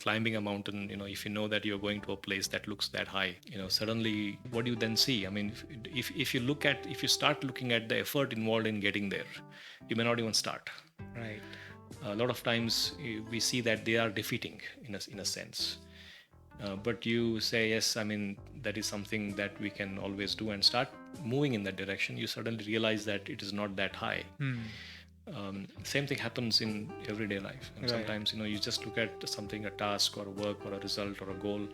climbing a mountain, if you know that you're going to a place that looks that high, suddenly what do you then see? I mean, if you start looking at the effort involved in getting there, you may not even start. Right. A lot of times we see that they are defeating in a sense. But you say, yes, I mean, that is something that we can always do and start moving in that direction. You suddenly realize that it is not that high. Same thing happens in everyday life. And Right. sometimes, you just look at something, a task or a work or a result or a goal.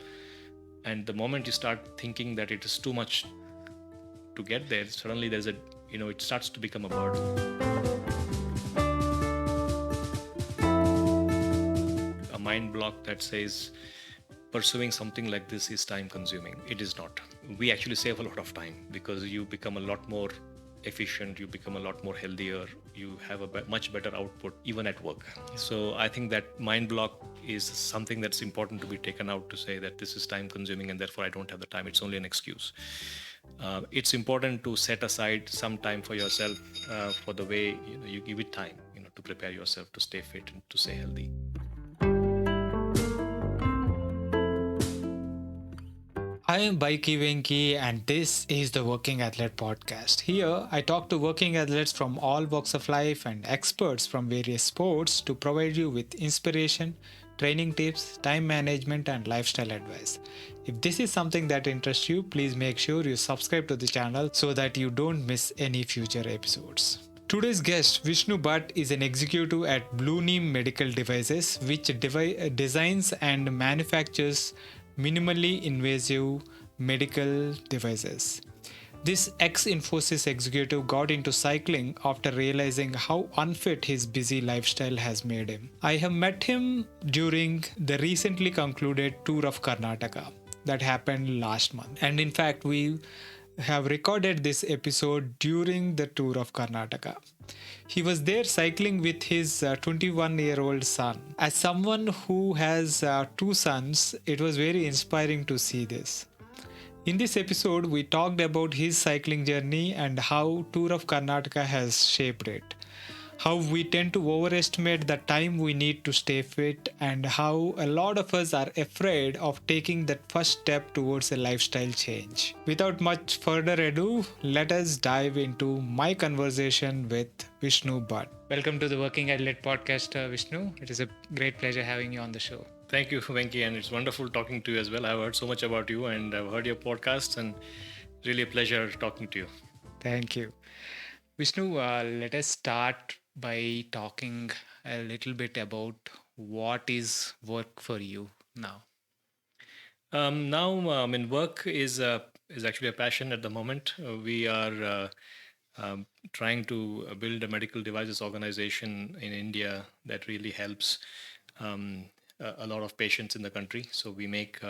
And the moment you start thinking that it is too much to get there, suddenly it starts to become a burden. A mind block that says pursuing something like this is time consuming. It is not. We actually save a lot of time because you become a lot more efficient, you become a lot more healthier, you have a much better output even at work. So I think that mind block is something that's important to be taken out, to say that this is time consuming and therefore I don't have the time. It's only an excuse. It's important to set aside some time for yourself, for the way you give it time, to prepare yourself to stay fit and to stay healthy. I am Baiki Venki, and this is the Working Athlete Podcast. Here, I talk to working athletes from all walks of life and experts from various sports to provide you with inspiration, training tips, time management, and lifestyle advice. If this is something that interests you, please make sure you subscribe to the channel so that you don't miss any future episodes. Today's guest, Vishnu Bhatt, is an executive at Blueneem Medical Devices, which designs and manufactures minimally invasive medical devices. This ex-infosys executive got into cycling after realizing how unfit his busy lifestyle has made him. I have met him during the recently concluded Tour of Karnataka that happened last month. And in fact, we have recorded this episode during the Tour of Karnataka. He was there cycling with his 21-year-old son. As someone who has two sons, it was very inspiring to see this. In this episode, we talked about his cycling journey and how Tour of Karnataka has shaped it, how we tend to overestimate the time we need to stay fit, and how a lot of us are afraid of taking that first step towards a lifestyle change. Without much further ado, let us dive into my conversation with Vishnu Bhatt. Welcome to the Working Athlete Podcast, Vishnu. It is a great pleasure having you on the show. Thank you, Venki, and it's wonderful talking to you as well. I've heard so much about you and I've heard your podcasts, and really a pleasure talking to you. Thank you. Vishnu, let us start by talking a little bit about what is work for you now. Now, I mean, work is actually a passion at the moment. We are trying to build a medical devices organization in India that really helps a lot of patients in the country. So we make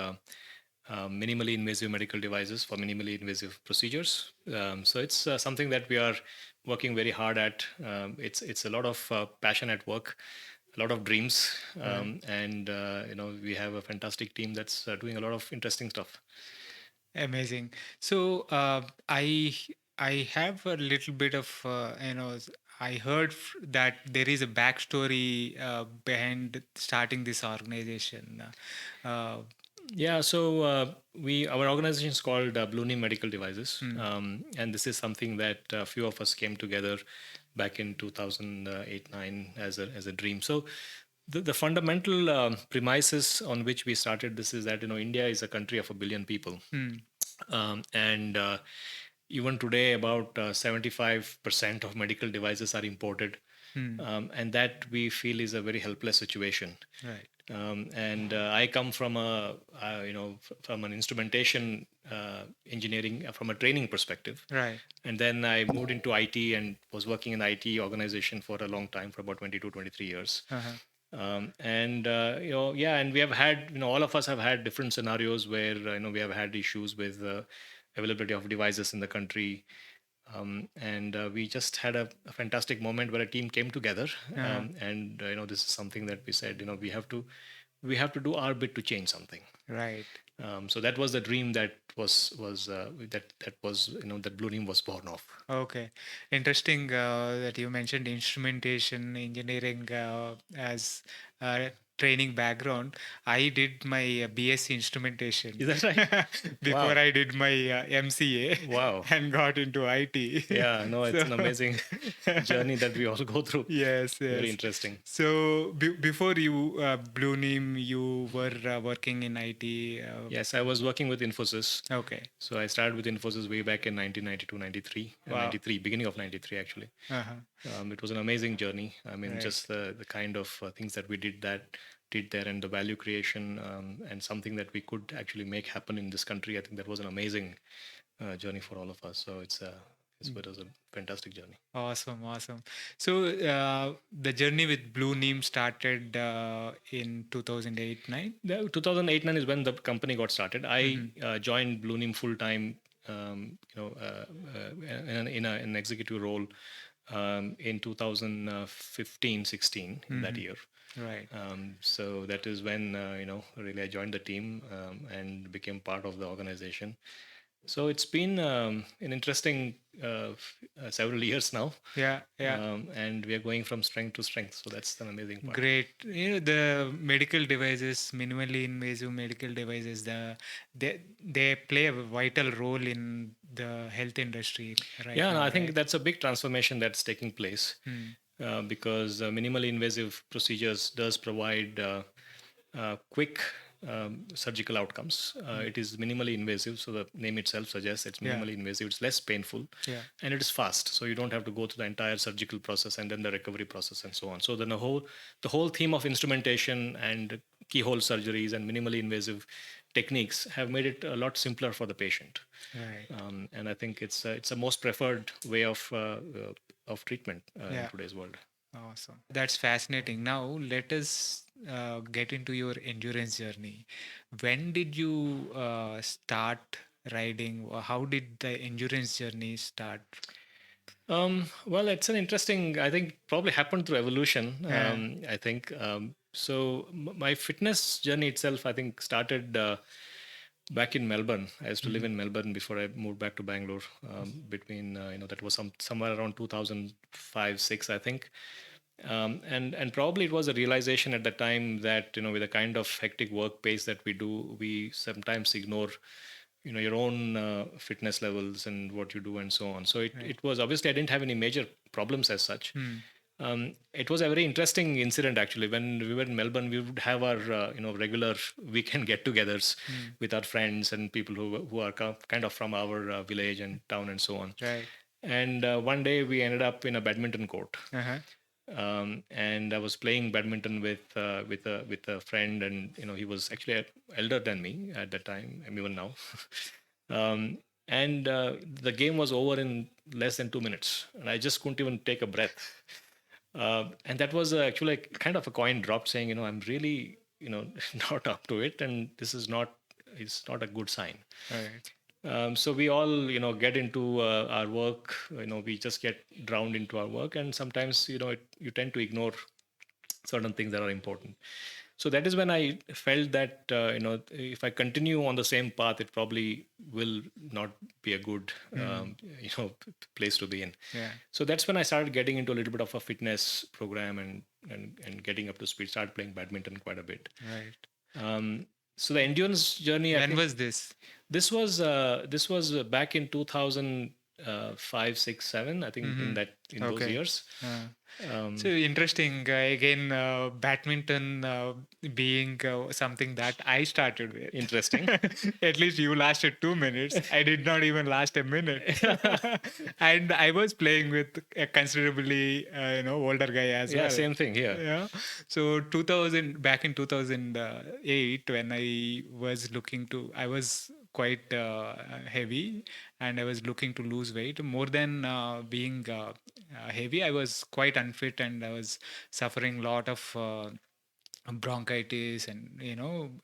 minimally invasive medical devices for minimally invasive procedures. So it's something that we are working very hard at. It's a lot of passion at work, a lot of dreams, and we have a fantastic team that's doing a lot of interesting stuff. Amazing. So I have a little bit of I heard that there is a backstory behind starting this organization. Uh, Yeah, so our organization is called Blueneem Medical Devices, and this is something that a few of us came together back in 2008-9 as a dream. So the fundamental premises on which we started this is that India is a country of 1 billion people, and even today about 75% of medical devices are imported, and that we feel is a very helpless situation. right. And I come from from an instrumentation engineering, from a training perspective. Right. And then I moved into IT and was working in the IT organization for a long time, for about 22, 23 years. And yeah, and we have had, all of us have had different scenarios where we have had issues with availability of devices in the country. And we just had a fantastic moment where a team came together, and this is something that we said, we have to do our bit to change something. Right. So that was the dream that was that Blueneem was born of. Okay. Interesting that you mentioned instrumentation engineering as training background, I did my BSc instrumentation Is that right? before Wow. I did my MCA Wow. and got into IT. Yeah, no, it's So, an amazing journey that we all go through. yes, Very yes. interesting. So before you, Blueneem, you were working in IT. Yes, I was working with Infosys. Okay. So I started with Infosys way back in 1992, 93, Wow. 93, beginning of 93 actually. Uh-huh. It was an amazing journey. I mean, Right. just the kind of things that we did there, and the value creation, and something that we could actually make happen in this country. I think that was an amazing journey for all of us. So it was a fantastic journey. Awesome, awesome. So the journey with Blueneem started in 2008, 9. The 2008-9 is when the company got started. I Mm-hmm. joined Blueneem full time, in an executive role in 2015-16 in that year. Right. So that is when really I joined the team and became part of the organization. So it's been an interesting several years now, Yeah, yeah. and we are going from strength to strength. So that's an amazing part. Great. The medical devices, minimally invasive medical devices, they play a vital role in the health industry right Yeah, no, now, I think right? that's a big transformation that's taking place Hmm. because minimally invasive procedures does provide quick surgical outcomes. It is minimally invasive, so the name itself suggests it's Yeah, minimally invasive. It's less painful, yeah. and it is fast, so you don't have to go through the entire surgical process and then the recovery process and so on. So then the whole theme of instrumentation and keyhole surgeries and minimally invasive techniques have made it a lot simpler for the patient. Right. And I think it's a most preferred way of treatment in Yeah. today's world. Awesome. That's fascinating. Now, let us get into your endurance journey. When did you start riding? Or how did the endurance journey start? Well, it's an interesting. I think probably happened through evolution. Yeah. I think so. My fitness journey itself, I think, started back in Melbourne. I used to live Mhm. in Melbourne before I moved back to Bangalore. Between that was somewhere around 2005 6, I think. And probably it was a realization at the time that with the kind of hectic work pace that we do, we sometimes ignore your own fitness levels and what you do and so on. So Right. it was obviously I didn't have any major problems as such. Hmm. It was a very interesting incident actually. When we were in Melbourne, we would have our regular weekend get-togethers Hmm. with our friends and people who are kind of from our village and town and so on. Right. And one day we ended up in a badminton court, Uh-huh. and I was playing badminton with a friend, and he was actually elder than me at that time, and even now. um, and the game was over in less than 2 minutes, and I just couldn't even take a breath. And that was actually kind of a coin drop, saying, I'm really, not up to it, and this is not. It's not a good sign. Right. So we all, get into our work. We just get drowned into our work, and sometimes, you tend to ignore certain things that are important. So that is when I felt that, if I continue on the same path, it probably will not be a good, place to be in. Yeah. So that's when I started getting into a little bit of a fitness program and getting up to speed. Started playing badminton quite a bit. Right. So the endurance journey, I When think, was this? this was back in 2005, 6, 7. I think Mm-hmm. in those Okay. years. So interesting. Again, badminton being something that I started Interesting. with. At least you lasted 2 minutes. I did not even last a minute, and I was playing with a considerably older guy as Yeah, well. same thing here. Yeah. So 2000, back in 2008, when I was quite heavy, and I was looking to lose weight more than being heavy. I was quite unfit, and I was suffering a lot of bronchitis and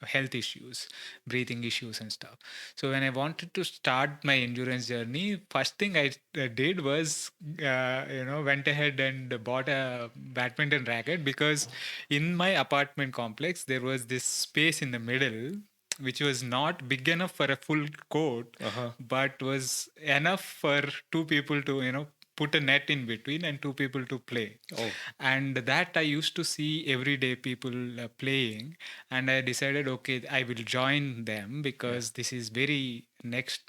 health issues, breathing issues and stuff. So when I wanted to start my endurance journey, first thing I did was went ahead and bought a badminton racket, because in my apartment complex there was this space in the middle which was not big enough for a full court, Uh huh. but was enough for two people to put a net in between and two people to play. Oh, And that I used to see every day people playing, and I decided, okay, I will join them yeah, because this is very next,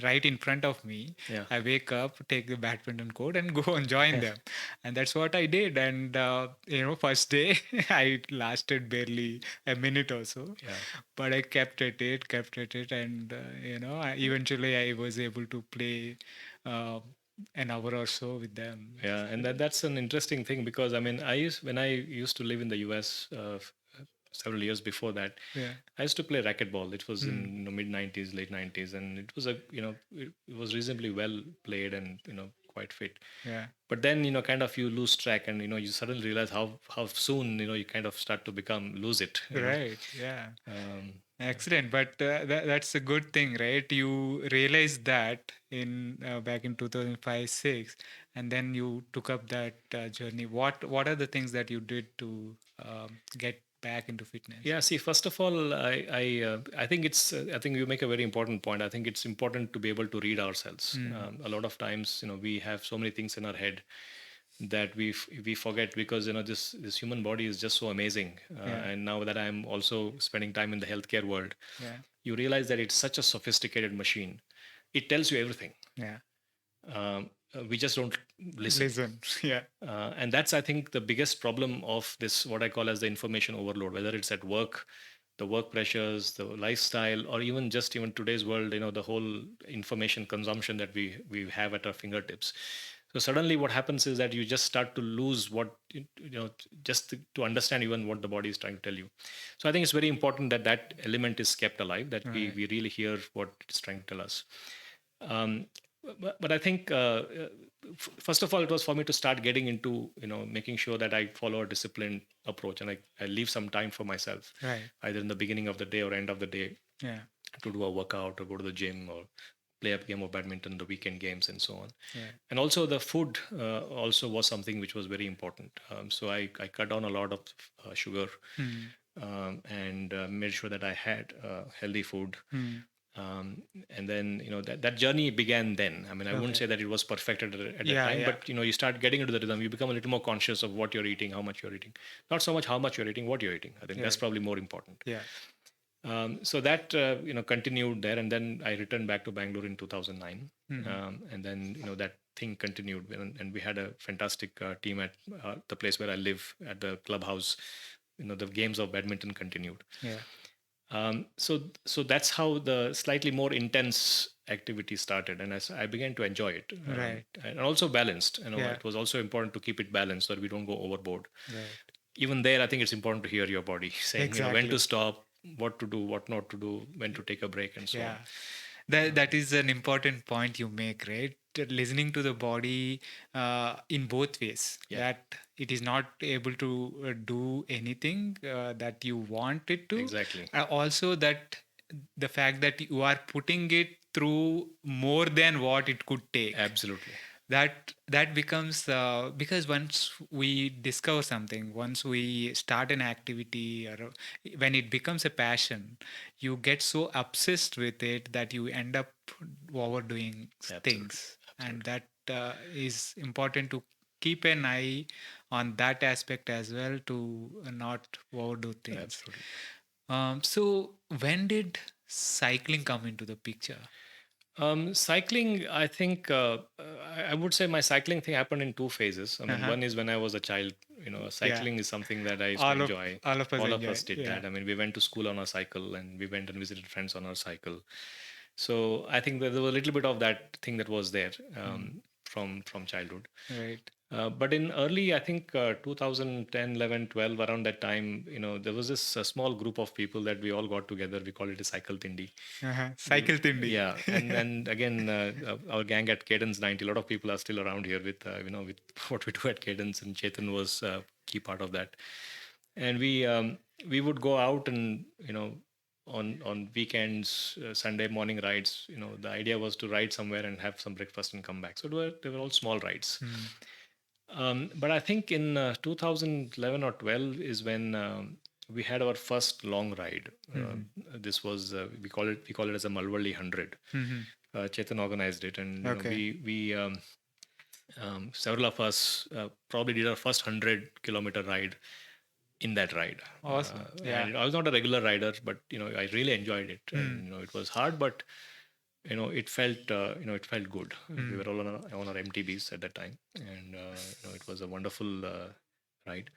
right in front of me. yeah. I wake up, take the badminton court, and go and join them, and that's what I did. And first day I lasted barely a minute or so, Yeah. but I kept at it, and eventually I was able to play uh, an hour or so with them. Yeah, and that's an interesting thing because I mean, when I used to live in the US several years before that, Yeah. I used to play racquetball. It was Mm. in mid '90s, late '90s, and it was it was reasonably well played and quite fit. Yeah. But then kind of you lose track, and you suddenly realize how soon you kind of start to lose it. Right. Yeah. Um, Excellent. But that's a good thing, right? You realized that in back in 2005, 6, and then you took up that journey. What are the things that you did to get back into fitness? Yeah, see, first of all, I think I think you make a very important point. I think it's important to be able to read ourselves. Mm. A lot of times, we have so many things in our head that we forget because this human body is just so amazing. Yeah. And now that I'm also spending time in the healthcare world, Yeah. you realize that it's such a sophisticated machine. It tells you everything. Yeah. We just don't listen. Listen. Yeah. And that's, I think, the biggest problem of this, what I call as the information overload, whether it's at work, the work pressures, the lifestyle, or even today's world, the whole information consumption that we have at our fingertips. So suddenly what happens is that you just start to lose just to understand even what the body is trying to tell you. So I think it's very important that that element is kept alive, that Right. we really hear what it's trying to tell us. Um, but I think first of all, it was for me to start getting into making sure that I follow a disciplined approach, and I leave some time for myself, Right. either in the beginning of the day or end of the day, Yeah. to do a workout or go to the gym or play a game of badminton, the weekend games, and so on. Yeah. And also the food also was something which was very important. So I cut down a lot of sugar, Mm. and made sure that I had healthy food. Mm. And then that journey began then. I mean, I wouldn't Okay. say that it was perfected at that Yeah. time, Yeah. but you start getting into the rhythm. You become a little more conscious of what you're eating, how much you're eating. Not so much how much you're eating, what you're eating. I think that's Right. probably more important. Yeah. So that continued there, and then I returned back to Bangalore in 2009, and then that thing continued, and we had a fantastic team at the place where I live, at the clubhouse. The games of badminton continued. Yeah. So that's how the slightly more intense activity started, and I began to enjoy it, Right. and also balanced. Yeah. It was also important to keep it balanced so that we don't go overboard. Right. Even there, I think it's important to hear your body saying, when to Exactly. stop, what to do, what not to do, when to take a break, and so Yeah. on. That is an important point you make, right? Listening to the body in both ways. Yeah. That it is not able to do anything that you want it to. Exactly. Also, that the fact that you are putting it through more than what it could take. Absolutely. That becomes because once we discover something, once we start an activity, or when it becomes a passion, you get so obsessed with it that you end up overdoing things. And that is important to keep an eye on that aspect as well, to not overdo things. Absolutely. So when did cycling come into the picture? Cycling, I think I would say my cycling thing happened in two phases. I mean, one is when I was a child. Cycling is something that I used to enjoy. All of us All enjoy. of us did that. I mean, we went to school on our cycle, and we went and visited friends on our cycle. So I think that there was a little bit of that thing that was there from childhood. Right. But in early, I think 2010, 11, 12, around that time, there was this small group of people that we all got together. We call it a CycleThindi. CycleThindi. Yeah, and again, our gang at Cadence 90, a lot of people are still around here with with what we do at Cadence, and Chetan was a key part of that. And we would go out, and on weekends, Sunday morning rides. The idea was to ride somewhere and have some breakfast and come back. So they were all small rides. But I think in 2011 or 12 is when we had our first long ride. This was we call it as a Malwali 100. Chetan organized it, and we Several of us probably did our first 100-kilometer ride in that ride. Awesome. Yeah. And I was not a regular rider, but I really enjoyed it. Hmm. And it was hard, but it felt good. We Hmm. were all on our MTBs at that time, and it was a wonderful ride.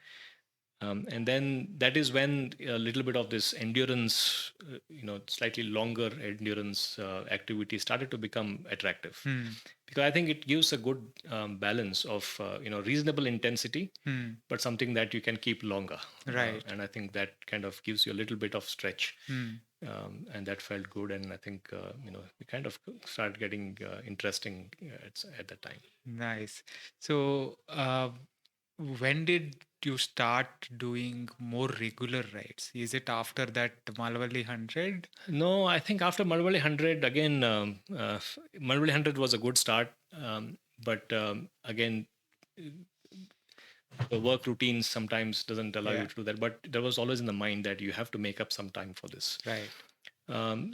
And then that is when a little bit of this endurance, slightly longer endurance activity started to become attractive, Hmm. because I think it gives a good balance of reasonable intensity, Hmm. but something that you can keep longer. Right. And I think that kind of gives you a little bit of stretch, Hmm. and that felt good. And I think we kind of started getting interesting at that time. Nice. So, when did you start doing more regular rides? Is it after that Malwali 100? No, I think after Malwali 100, again, Malwali 100 was a good start. But again, the work routine sometimes doesn't allow you Yeah. to do that. But there was always in the mind that you have to make up some time for this. Right.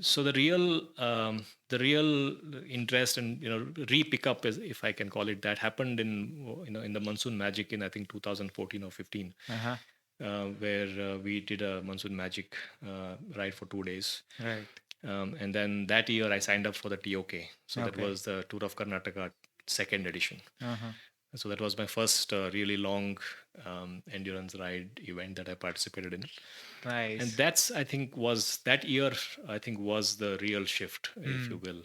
So the real interest and re-pick up, if I can call it that, happened in the Monsoon Magic in I think 2014 or 15, Uh-huh. where we did a Monsoon Magic ride for 2 days. Right. And then that year I signed up for the TOK. So that Okay. was the Tour of Karnataka second edition. Uh-huh. So that was my first really long endurance ride event that I participated in. And Nice. that's, I think, was that year, I think, was the real shift, if you Hmm. will,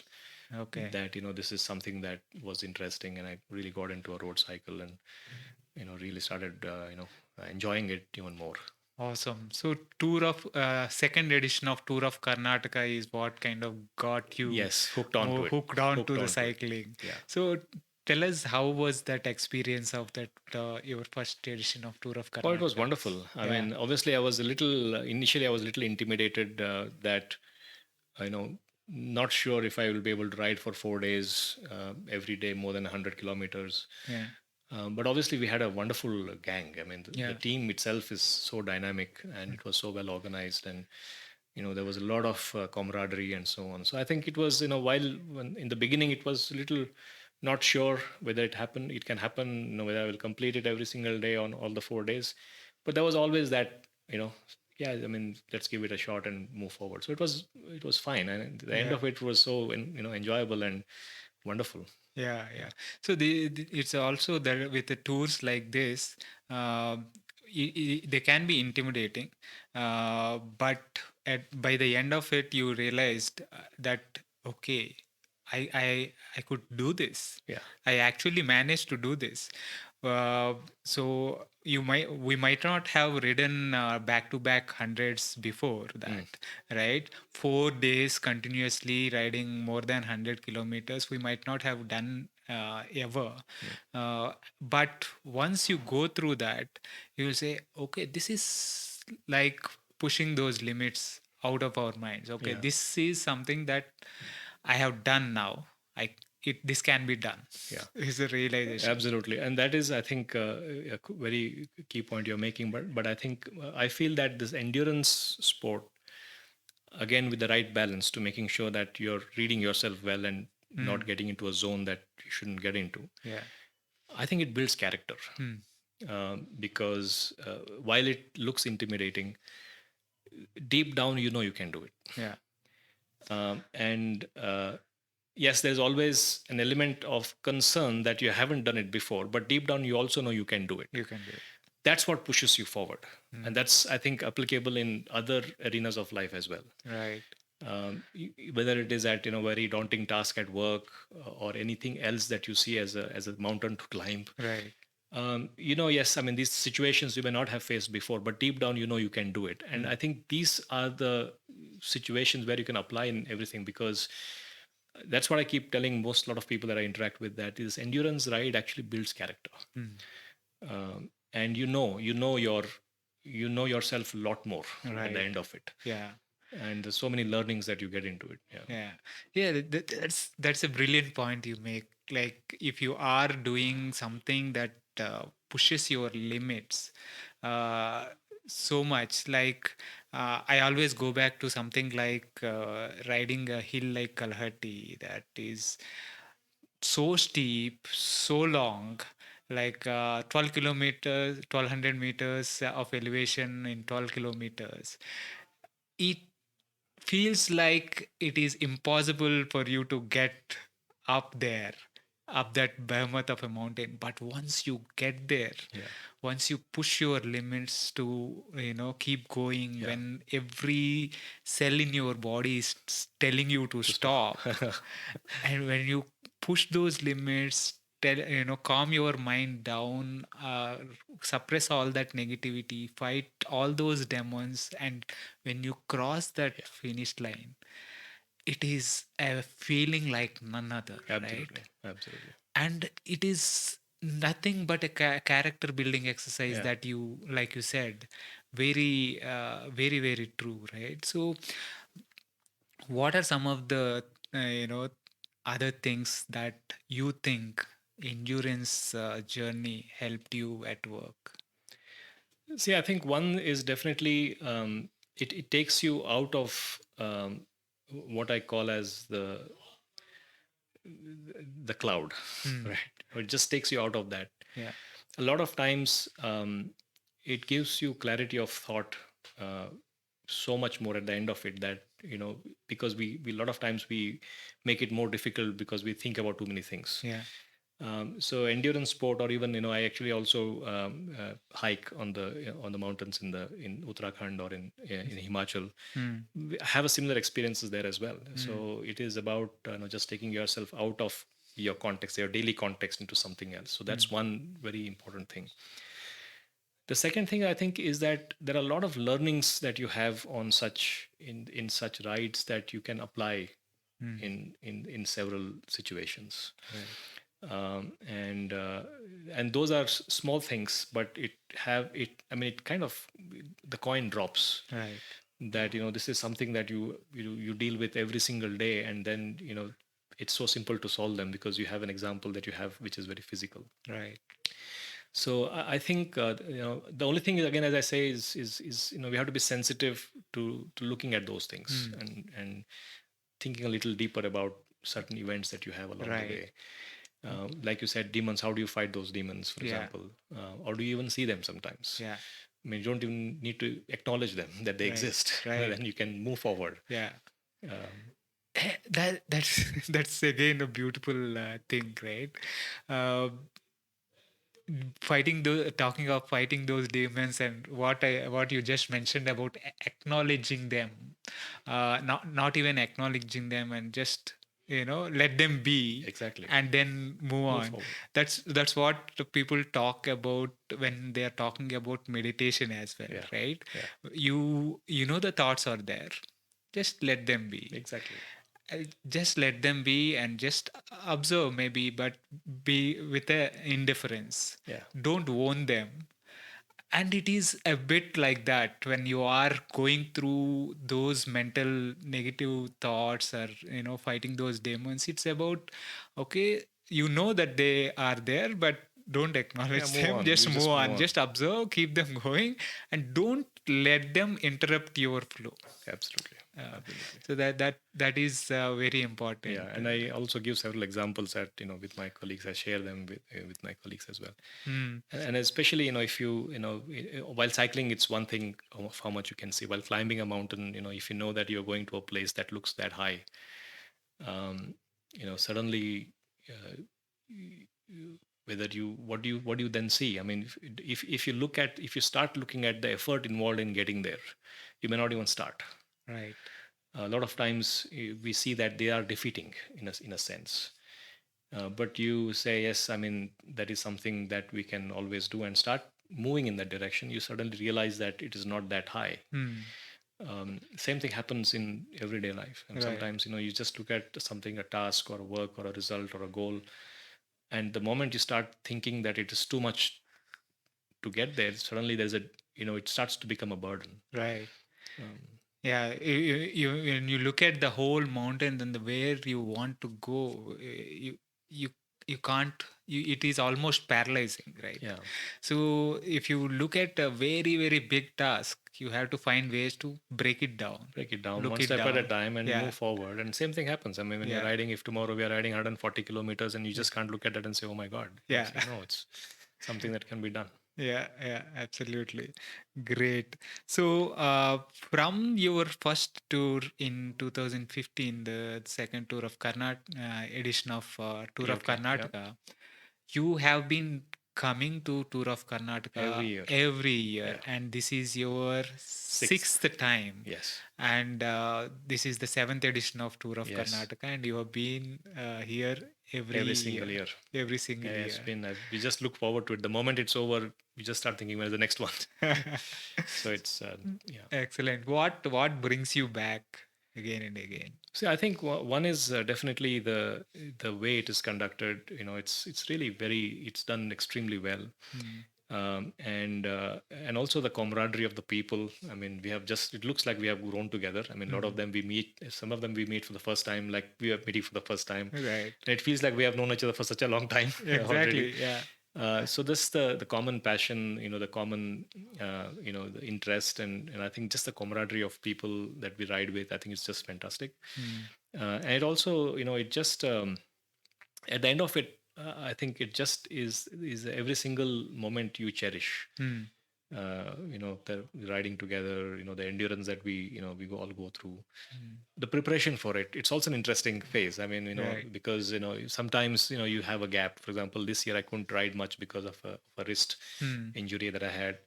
Okay. that, this is something that was interesting. And I really got into a road cycle and, really started, enjoying it even more. Awesome. So, second edition of Tour of Karnataka is what kind of got you Yes, hooked onto more it. hooked on to Hooked the onto it. cycling. Yeah. So, tell us, how was that experience of that your first edition of Tour of Oh, it was Karnataka? wonderful. I Yeah. mean, obviously, initially, I was a little intimidated that, you know, not sure if I will be able to ride for 4 days every day, more than 100 kilometers. Yeah. But obviously, we had a wonderful gang. I mean, the Yeah. team itself is so dynamic and it was so well organized. And, there was a lot of camaraderie and so on. So I think it was, when in the beginning, it was a little not sure whether it can happen, whether I will complete it every single day on all the 4 days. But there was always that, yeah, I mean, let's give it a shot and move forward. So it was fine. And the end Yeah. of it was so, enjoyable and wonderful. Yeah, yeah. So it's also that with the tours like this, uh, they can be intimidating, but by the end of it, you realized that okay, I could do this. Yeah. I actually managed to do this. Uh, so we might not have ridden back to back hundreds before Mm. that, right? 4 days continuously riding more than 100 kilometers, we might not have done ever. But once you go through that, you will say, okay, this is like pushing those limits out of our minds. Okay, Yeah. this is something that I have done now. This can be done. Yeah. Is a realization. Absolutely, and that is, I think, a very key point you're making. But I think I feel that this endurance sport, again, with the right balance to making sure that you're reading yourself well and not getting into a zone that you shouldn't get into. Yeah. I think it builds character, Hmm. because while it looks intimidating, deep down you can do it. Yeah. And yes, there's always an element of concern that you haven't done it before, but deep down you also know you can do it. You can do it. That's what pushes you forward, and that's, I think, applicable in other arenas of life as well. Right. Whether it is at very daunting task at work, or anything else that you see as a mountain to climb. Right. Yes, I mean, these situations you may not have faced before, but deep down you can do it. And I think these are the situations where you can apply in everything, because that's what I keep telling lot of people that I interact with, that is endurance ride actually builds character. And you know yourself a lot more at the Right. end of it. Yeah. And there's so many learnings that you get into it. Yeah. Yeah. Yeah. That's a brilliant point you make. Like if you are doing something that pushes your limits uh, so much, like I always go back to something like riding a hill like Kalhati. That is so steep, so long, like 12 kilometers, 1200 meters of elevation in 12 kilometers. It feels like it is impossible for you to get up there, up that behemoth of a mountain. But once you get there, Yeah. once you push your limits to, keep going, Yeah. when every cell in your body is telling you to To stop. stop, and when you push those limits, calm your mind down, suppress all that negativity, fight all those demons, and when you cross that Yeah. finish line, it is a feeling like none other, right? Absolutely. Absolutely. And it is nothing but a character building exercise, Yeah. that you, like you said, very very very true, right? So what are some of the other things that you think endurance journey helped you at work? See, I think one is definitely it takes you out of what I call as the cloud, Hmm. right? Or it just takes you out of that. Yeah. A lot of times, it gives you clarity of thought, uh, so much more at the end of it, that because we a lot of times we make it more difficult because we think about too many things. Yeah. So endurance sport, or even I actually also hike on the mountains in Uttarakhand or in Himachal. Hmm. We have a similar experiences there as well. Hmm. So it is about just taking yourself out of your context, your daily context, into something else. So Hmm. that's one very important thing. The second thing I think is that there are a lot of learnings that you have on in such rides that you can apply Hmm. in several situations. Right. And those are small things, but I mean, it kind of, the coin drops, Right. that this is something that you deal with every single day, and then it's so simple to solve them because you have an example that you have which is very physical. Right. So I think the only thing is, again, as I say, is we have to be sensitive to looking at those things, Hmm. and thinking a little deeper about certain events that you have along the Right. way. Like you said, demons. How do you fight those demons, for Yeah. example, or do you even see them sometimes? Yeah. I mean, you don't even need to acknowledge them that they Right. exist. Right. Then you can move forward. Yeah. Um, That's that's again a beautiful thing, right? Uh, Fighting those, talking of fighting those demons, and what you just mentioned about acknowledging them, not even acknowledging them, and just let them be, exactly. and then move Move on. forward. That's what the people talk about when they are talking about meditation as well, Yeah. right? Yeah. The thoughts are there, just let them be. Exactly. Just let them be and just observe, maybe, but be with a indifference. Yeah. Don't own them. And it is a bit like that when you are going through those mental negative thoughts, or fighting those demons. It's about, okay, that they are there, but don't Yeah. acknowledge Move them. on. Just You move just move on, on. just observe, keep them going, and don't let them interrupt your flow. Absolutely. uh, Absolutely. so that is very important. Yeah, and I also give several examples that with my colleagues. I share them with my colleagues as well. Mm, And especially if while cycling, it's one thing of how much you can see. While climbing a mountain, if you know that you're going to a place that looks that high, um, suddenly, uh, whether you what do you then see? I mean, if you start looking at the effort involved in getting there, you may not even start. right. A lot of times we see that they are defeating in a sense. But you say, yes, I mean, that is something that we can always do, and start moving in that direction. You suddenly realize that it is not that high. Mm, Same thing happens in everyday life. And right. sometimes, you just look at something, a task or a work or a result or a goal. And the moment you start thinking that it is too much to get there, suddenly it starts to become a burden. Right. Um, Yeah, when you look at the whole mountain and the where you want to go, you you can't it is almost paralyzing, right? Yeah. So if you look at a very very big task, you have to find ways to break it down, Break it down look one it step at a down. time and Yeah, move forward. And same thing happens. I mean, when you're yeah, riding, if tomorrow we are riding 140 kilometers and you yeah, just can't look at it and say, oh my God, yeah. say, no, it's something that can be done. Yeah, yeah, absolutely. Great. So, from your first tour in 2015, the second tour of edition of Tour of Okay. Yeah. Karnataka, you have been coming to Tour of Every Karnataka year. every year, Yeah. and this is your Sixth. sixth time. Yes. And this is the seventh edition of Tour of Yes. Karnataka, and you have been here every Every year, single year. every single Yeah, it's year. been, we just look forward to it. The moment it's over, we just start thinking, where's the next one? So it's, yeah. Excellent. What brings you back again and again? See, I think one is definitely the way it is conducted. You know, it's really it's done extremely well, Mm. and also the camaraderie of the people. I mean, we have just it looks like we have grown together. I mean, a lot of Mhm. them we meet. Some of them we meet for the first time, like we are meeting for the first time. Right. And it feels like we have known each other for such a long time already. Exactly. Yeah. So this the common passion, you know, the common you know, the interest, and I think just the camaraderie of people that we ride with, I think it's just fantastic. Mm. And it also, you know, it just at the end of it, I think it just is every single moment you cherish. Mm. You know, the riding together, you know, the endurance that we all go through, Mm. the preparation for it. It's also an interesting phase. I mean, you know, Right. because you know sometimes you know you have a gap. For example, this year I couldn't ride much because of a wrist Mm. injury that I had,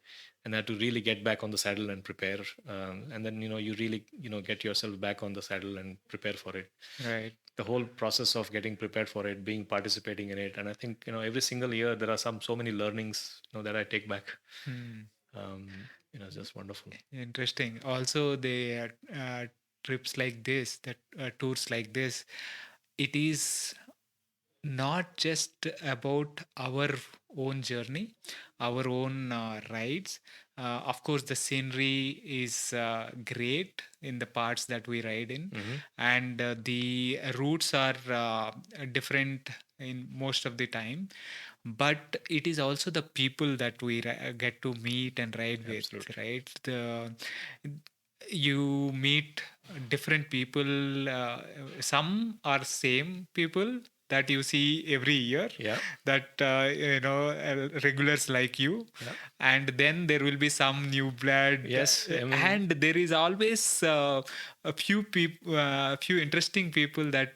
and I had to really get back on the saddle and prepare. And then you know you really get yourself back on the saddle and prepare for it. Right. The whole process of getting prepared for it, being participating in it, and I think you know every single year there are so many learnings that I take back. Mm. It's just wonderful. Interesting. Also, the trips like this, that tours like this, it is not just about our own journey, our own rides. Of course, the scenery is great in the parts that we ride in, Hmm. and the routes are different in most of the time. But it is also the people that we get to meet and ride with, Absolutely. right? You meet different people. Some are same people that you see every year, Yeah. that regulars like you, Yeah. and then there will be some new blood, Yes. I mean, and there is always a few people, few interesting people that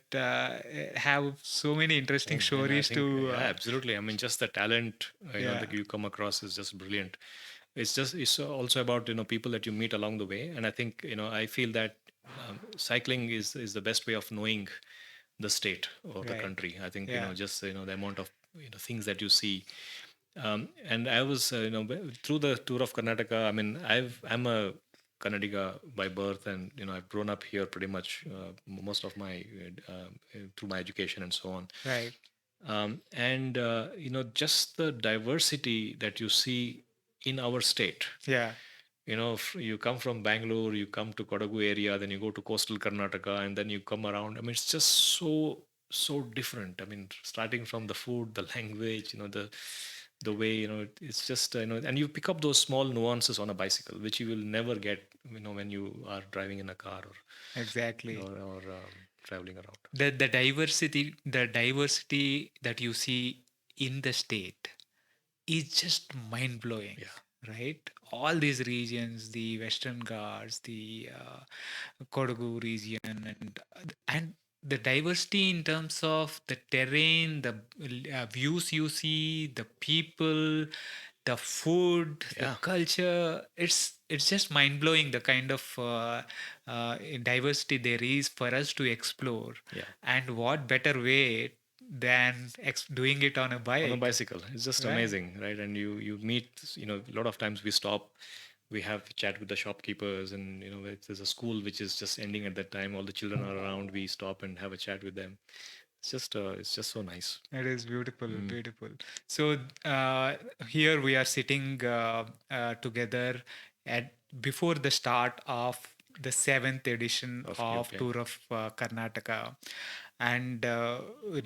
have so many interesting and I stories think, to yeah, absolutely. I mean, just the talent, yeah, that you come across is just brilliant. It's also about, people that you meet along the way. And I think, I feel that cycling is the best way of knowing the state or the right, country. I think, yeah, just, the amount of, things that you see. And I was, through the tour of Karnataka, I mean, I'm a Kannadiga by birth, and I've grown up here pretty much most of my through my education and so on. right, And just the diversity that you see in our state. yeah, If you come from Bangalore, you come to Kodagu area, then you go to coastal Karnataka, and then you come around. I mean, it's just so different. I mean, starting from the food, the language, the way, it's just, and you pick up those small nuances on a bicycle, which you will never get, when you are driving in a car exactly. or traveling around. The diversity that you see in the state is just mind blowing, Yeah. right? All these regions, the Western Ghats, the Kodagu region, and the diversity in terms of the terrain, the views you see, the people, the food, the Yeah. culture. It's just mind blowing, the kind of diversity there is for us to explore. Yeah. And what better way than doing it on a On a bike, bicycle, it's just right? amazing, right? And you meet, a lot of times we stop, we have a chat with the shopkeepers, and if there's a school which is just ending at that time, all the children are around, we stop and have a chat with them. It's just so nice. It is beautiful, Mm. beautiful. So here we are sitting together at before the start of the seventh edition of Okay. Tour of Karnataka, and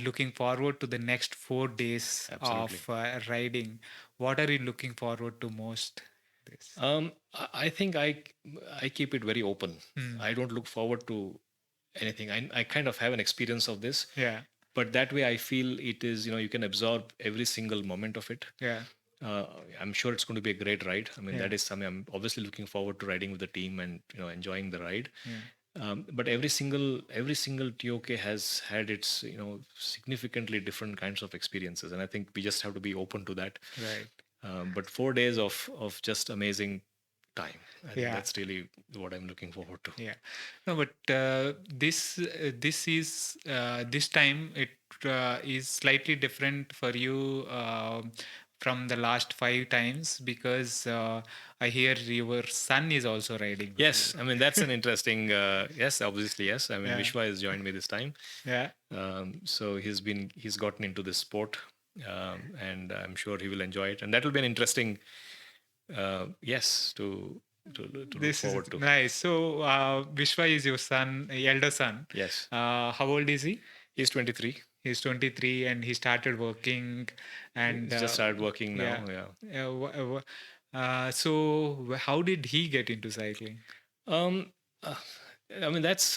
looking forward to the next 4 days of Absolutely. riding. What are you looking forward to most? This. I think I keep it very open. Hmm. I don't look forward to anything. I kind of have an experience of this, Yeah. but that way I feel it is, you can absorb every single moment of it. Yeah. uh, I'm sure it's going to be a great ride. I mean, Yeah. that is something I'm obviously looking forward to, riding with the team and enjoying the ride. Yeah. But every single TOK has had its significantly different kinds of experiences, and I think we just have to be open to that. Right. But 4 days of just amazing time. I think Yeah. that's really what I'm looking forward to. Yeah. No, but this is this time it is slightly different for you from the last 5 times, because I hear your son is also riding with Yes, I mean that's you. an interesting. Yes, obviously yes. I mean Yeah. Vishwa has joined me this time. Yeah. So he's gotten into this sport, and I'm sure he will enjoy it, and that will be an interesting, yes, to look This is forward to. nice. So Vishwa is your son, elder son. Yes, How old is he? he's 23. He's 23 and he started working, and He's just started working yeah. now. Yeah. So how did he get into cycling? Um, uh, I mean that's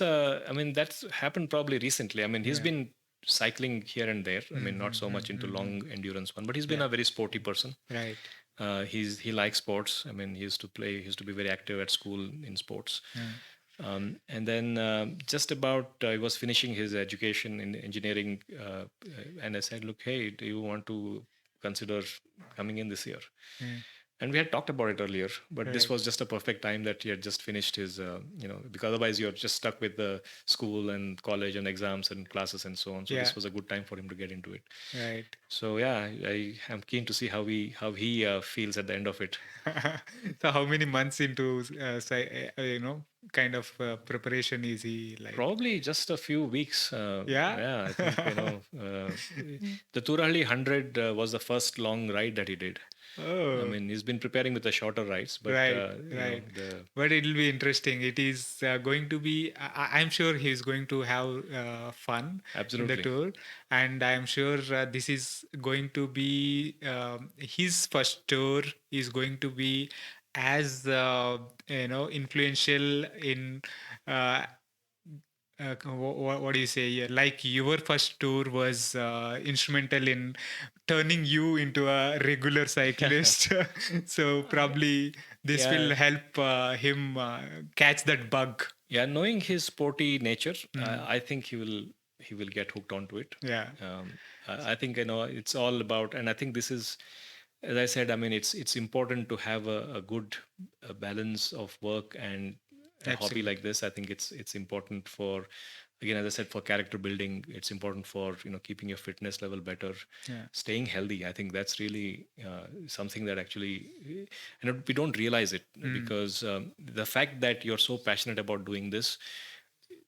happened probably recently. I mean he's Yeah. been cycling here and there. I mean not so much into Mm-hmm. long endurance one, but he's been Yeah. a very sporty person. Right. He likes sports. I mean, he used to be very active at school in sports. Yeah. And then just about he was finishing his education in engineering, and I said, "Look, hey, do you want to consider coming in this year?" Yeah. And we had talked about it earlier, but this Right. was just a perfect time that he had just finished his, because otherwise you're just stuck with the school and college and exams and classes and so on. So Yeah. this was a good time for him to get into it. Right. So yeah, I am keen to see how he feels at the end of it. So how many months into kind of preparation is he like? Probably just a few weeks. Yeah. Yeah, I think the Turali 100 was the first long ride that he did. I Oh. mean, he's been preparing with the shorter rides, but Right, right. the But it'll be interesting. It is going to be, I'm sure he's going to have fun in the absolutely. tour. And I'm sure this is going to be his first tour is going to be as, influential in uh, what do you say here? Like your first tour was instrumental in turning you into a regular cyclist. So probably this will Yeah, help him catch that bug. yeah. Knowing his sporty nature, Mm. I think he will get hooked onto it. Yeah, I think it's all about, and I think this is, as I said, I mean it's important to have a good balance of work and a hobby like absolutely. this. I think it's important for, again, as I said, for character building. It's important for keeping your fitness level better, Yeah, staying healthy. I think that's really something that actually, we don't realize it, mm. because the fact that you're so passionate about doing this,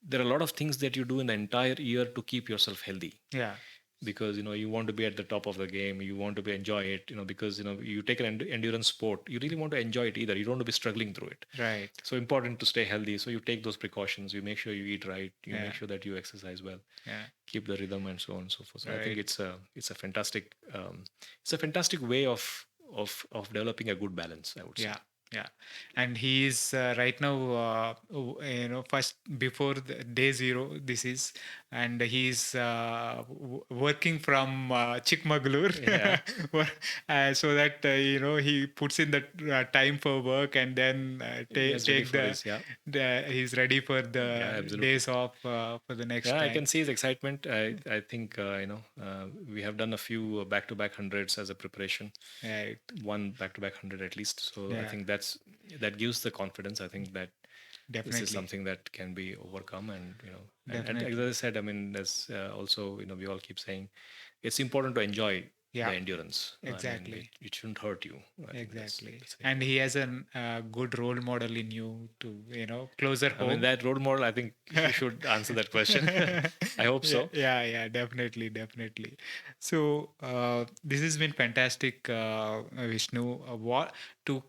there are a lot of things that you do in the entire year to keep yourself healthy, Yeah, because you want to be at the top of the game, you want to be enjoy it, because you take an endurance sport, you really want to enjoy it either, you don't want to be struggling through it. right. So important to stay healthy, so you take those precautions, you make sure you eat right, you Yeah, make sure that you exercise well, yeah, keep the rhythm and so on and so forth. So I think right. it's a fantastic, way of developing a good balance, I would say. Yeah, yeah. And he is right now, first before the day zero, this is, and he's working from Yeah, Chikmagalur, so that, he puts in the time for work, and then he gets ready take for his, yeah. he's ready for Yeah, the absolutely. days off for the next Yeah, I time. can see his excitement. I think we have done a few back-to-back hundreds as a preparation, Right. one back-to-back hundred at least. So I Yeah, think that gives the confidence. I think that this is definitely. something that can be overcome, and and as Definitely. I said, I mean, there's also, we all keep saying it's important to enjoy the Yeah, endurance. I mean, it, exactly. it shouldn't hurt you. I think Exactly. that's very And important. he has a good role model in you to, closer I mean, home. that role model, I think you should answer that question. I hope Yeah, so. yeah, yeah, definitely, definitely. So this has been fantastic, Vishnu. What to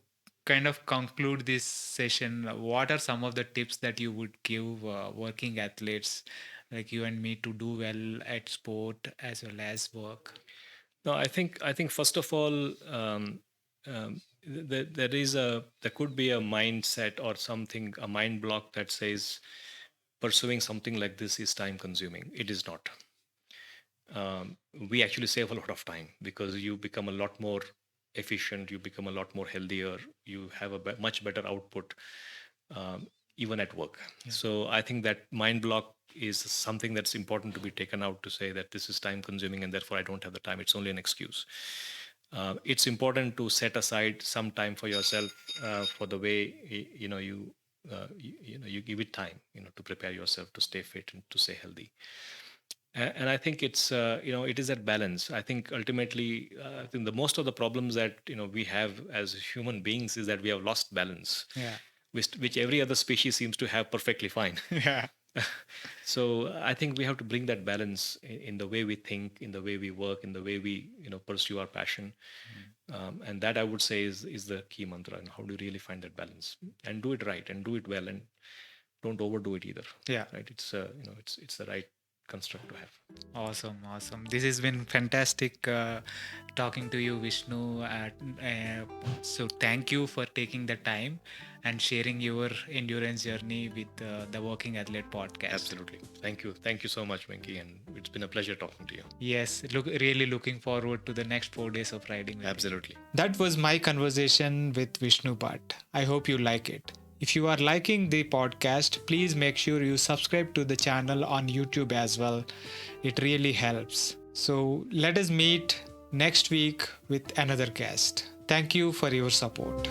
kind of conclude this session, what are some of the tips that you would give working athletes like you and me to do well at sport as well as work? No, I think first of all, there could be a mindset or something, a mind block that says pursuing something like this is time consuming. It is not. We actually save a lot of time because you become a lot more efficient, you become a lot more healthier, you have a much better output, even at work. So I think that mind block is something that's important to be taken out, to say that this is time consuming and therefore I don't have the time. It's only an excuse. It's important to set aside some time for yourself, for the way you give it time, to prepare yourself to stay fit and to stay healthy. And I think it's it is that balance. I think ultimately, I think the most of the problems that we have as human beings is that we have lost balance, Yeah. which every other species seems to have perfectly fine. Yeah. So I think we have to bring that balance in the way we think, in the way we work, in the way we pursue our passion, and that I would say is the key mantra. And how do you really find that balance and do it right and do it well, and don't overdo it either. Yeah. Right? It's it's the right construct to have. Awesome, awesome. This has been fantastic talking to you, Vishnu. So, thank you for taking the time and sharing your endurance journey with the Working Athlete podcast. Absolutely. Thank you so much, Venki, and it's been a pleasure talking to you. Yes, really looking forward to the next 4 days of riding. Absolutely. That was my conversation with Vishnu Bhatt. I hope you like it. If you are liking the podcast, please make sure you subscribe to the channel on YouTube as well. It really helps. So let us meet next week with another guest. Thank you for your support.